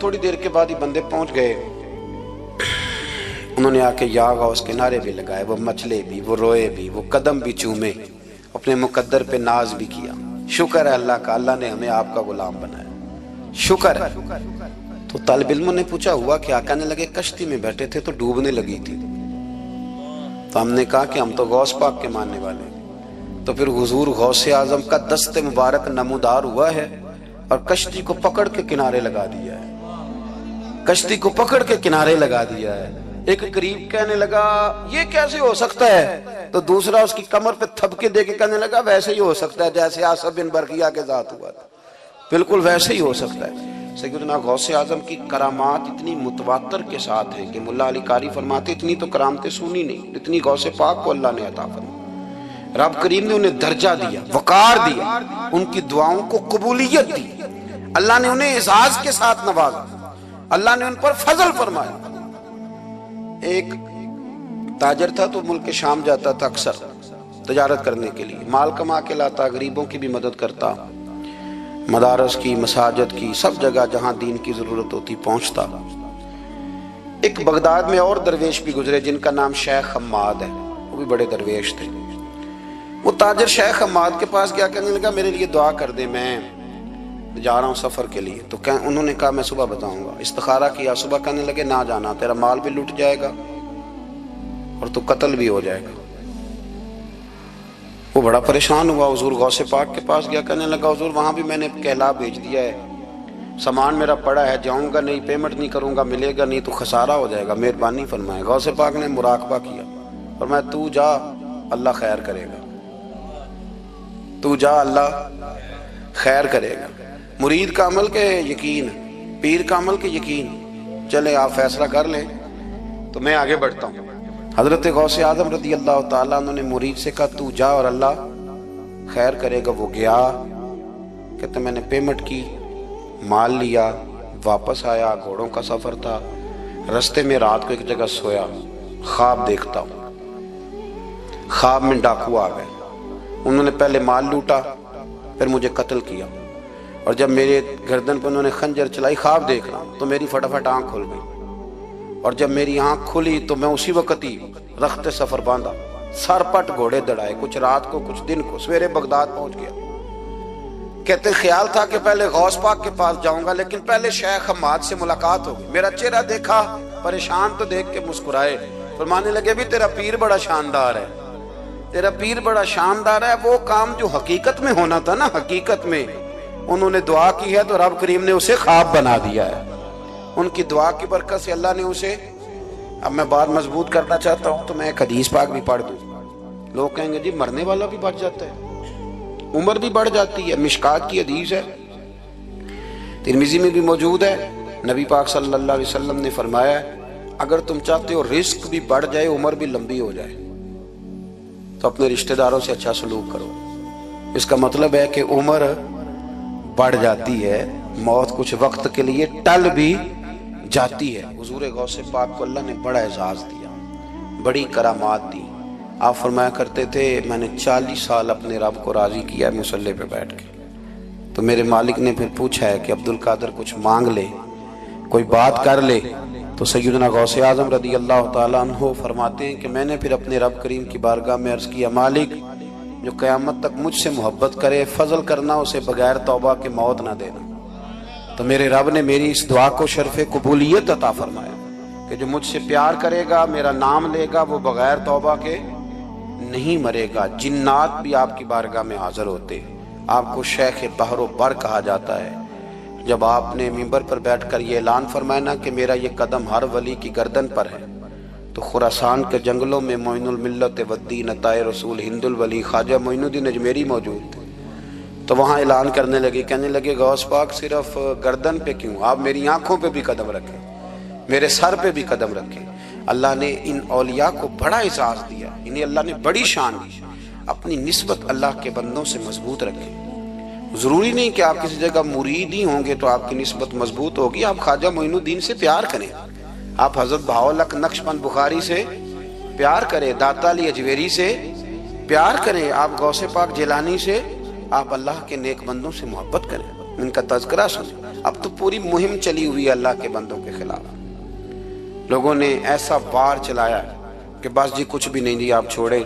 थोड़ी देर के बाद ही बंदे पहुंच गए। उन्होंने आके या गौस के नारे भी लगाए, वो मचले भी, वो रोए भी, वो कदम भी चूमे, अपने मुकद्दर पे नाज भी किया। शुक्र है अल्लाह का, अल्लाह ने हमें आपका गुलाम बनाया, शुक्र है। तो तालिब इल्मों ने पूछा हुआ क्या? कहने लगे कश्ती में बैठे थे तो डूबने लगी थी। तो हमने कहा कि हम तो गौस पाक के मानने वाले। तो फिर हुजूर गौसे आजम का दस्ते मुबारक नमूदार हुआ है और कश्ती को पकड़ के किनारे लगा दिया है, कश्ती को पकड़ के किनारे लगा दिया है। एक करीब कहने लगा ये कैसे हो सकता है? तो दूसरा उसकी कमर पे थपके दे के कहने लगा वैसे ही हो सकता है जैसे आसिफ बिन बरकिया के साथ हुआ था, बिल्कुल वैसे ही हो सकता है। सैयदना गौसे आजम की करामात इतनी मुतवातर के साथ हैं कि मुल्ला अली कारी फरमाते इतनी तो करामतें सुनी नहीं जितनी गौसे पाक को अल्लाह ने अता फरमाई। रब करीम ने उन्हें दर्जा दिया, वकार दिया, उनकी दुआओं को कबूलियत दी, अल्लाह ने उन्हें एजाज के साथ नवाजा, अल्लाह ने उन पर फजल फरमाया। एक ताजर था तो मुल्क शाम जाता था अक्सर तजारत करने के लिए, माल कमा के लाता, गरीबों की भी मदद करता, मदारस की, मसाजिद की, सब जगह जहां दीन की जरूरत होती पहुंचता। एक बगदाद में और दरवेश भी गुजरे जिनका नाम शेख हम्माद है, वो भी बड़े दरवेश थे। वो ताजर शेख हम्माद के पास गया, कहने लगा मेरे लिए दुआ कर दे, मैं जा रहा हूँ सफर के लिए। तो उन्होंने कहा मैं सुबह बताऊंगा। इस्तिखारा किया, सुबह कहने लगे ना जाना, तेरा माल भी लूट जाएगा और तू कत्ल भी हो जाएगा। वो बड़ा परेशान हुआ, हुजूर गौसे पाक के पास गया, कहने लगा हुजूर वहां भी मैंने कहला भेज दिया है, सामान मेरा पड़ा है, जाऊंगा नहीं, पेमेंट नहीं करूंगा, मिलेगा नहीं तो खसारा हो जाएगा, मेहरबानी फरमाए। गौसे पाक ने मुराकबा किया और मैं तू जा अल्लाह खैर करेगा, तू जा अल्लाह खैर करेगा। मुरीद का अमल के यकीन, पीर का अमल के यकीन, चले आप फैसला कर लें तो मैं आगे बढ़ता हूँ। हजरत गौसे आजम रदी अल्लाह ताला अन्हु ने मुरीद से कहा तू जा और अल्लाह खैर करेगा। वो गया, कहते मैंने पेमेंट की, माल लिया, वापस आया, घोड़ों का सफर था, रास्ते में रात को एक जगह सोया, ख्वाब देखता हूँ, ख्वाब में डाकू आ गए, उन्होंने पहले माल लूटा फिर मुझे कत्ल किया, और जब मेरे गर्दन पर उन्होंने खंजर चलाई, ख्वाब देख रहा हूं तो मेरी फटाफट आंख खुल गई, और जब मेरी आंख खुली तो मैं उसी वक्त ही रख्ते सफर बांधा, सरपट घोड़े दौड़ाए, कुछ रात को कुछ दिन को, सवेरे बगदाद पहुंच गया। कहते ख्याल था कि पहले गौस पाक के पास जाऊंगा, लेकिन पहले शेख हम्माद से मुलाकात होगी। मेरा चेहरा देखा, परेशान तो देख के मुस्कुराए, फरमाने लगे भी तेरा पीर बड़ा शानदार है, तेरा पीर बड़ा शानदार है। वो काम जो हकीकत में होना था ना, हकीकत में उन्होंने दुआ की है तो रब करीम ने उसे ख्वाब बना दिया है। उनकी दुआ की बरकत से अल्लाह ने उसे, अब मैं बात मजबूत करना चाहता हूं तो मैं एक हदीस पाक भी पढ़ दूं। लोग कहेंगे जी मरने वाला भी बढ़ जाता है, उम्र भी बढ़ जाती है। मिशकात की हदीस है, तिरमिजी में भी मौजूद है। नबी पाक सल्लल्लाहु अलैहि वसल्लम ने फरमाया अगर तुम चाहते हो रिस्क भी बढ़ जाए, उम्र भी लंबी हो जाए, तो अपने रिश्तेदारों से अच्छा सलूक करो। इसका मतलब है कि उम्र बढ़ जाती है, मौत कुछ वक्त के लिए टल भी जाती है। हुजूर गौसे पाक को अल्लाह ने बड़ा एजाज दिया, बड़ी करामात दी। आप फरमाया करते थे मैंने 40 साल अपने रब को राजी किया है मुसल्ले पे बैठ के। तो मेरे मालिक ने फिर पूछा है कि अब्दुल कादर कुछ मांग ले, कोई बात कर ले। तो सैयदना गौसे आजम रदी अल्लाह ताला अन्हु फरमाते हैं कि मैंने फिर अपने रब करीम की बारगाह में अर्ज किया मालिक जो क़यामत तक मुझसे मोहब्बत करे, फजल करना उसे बगैर तौबा के मौत ना देना। तो मेरे रब ने मेरी इस दुआ को शर्फ़े कबूलियत अता फरमाया कि जो मुझसे प्यार करेगा, मेरा नाम लेगा, वो बगैर तौबा के नहीं मरेगा। जिन्नात भी आपकी बारगाह में हाजिर होते, आपको शेख बहरो बर कहा जाता है। जब आपने मिंबर पर बैठकर ये ऐलान फरमाया ना कि मेरा ये कदम हर वली की गर्दन पर है, तो खुरासान के जंगलों में मोइनुल मिल्लत वद्दीन अताए रसूल हिंदुल वली ख्वाजा मोइनुद्दीन अजमेरी मौजूद थे। तो वहाँ ऐलान करने लगे, कहने लगे गौस पाक सिर्फ गर्दन पे क्यों, आप मेरी आंखों पे भी कदम रखें, मेरे सर पे भी कदम रखें। अल्लाह ने इन औलिया को बड़ा एजाज दिया, इन्हें अल्लाह ने बड़ी शान दी। अपनी निस्बत अल्लाह के बंदों से मजबूत रखें। जरूरी नहीं कि आप किसी जगह मुरीद ही होंगे तो आपकी निस्बत मजबूत होगी। आप ख्वाजा मोइनुद्दीन से प्यार करें, आप हजरत बहाउल्लाह नक्शबंद बुखारी से प्यार करें, दाता अली अजमेरी से प्यार करें, आप गौसे पाक जिलानी से, आप अल्लाह के नेक बंदों से मोहब्बत करें, इनका तज़किरा सुनें। अब तो पूरी मुहिम चली हुई है अल्लाह के बंदों के खिलाफ। लोगों ने ऐसा वार चलाया कि बस जी कुछ भी नहीं जी, आप छोड़े,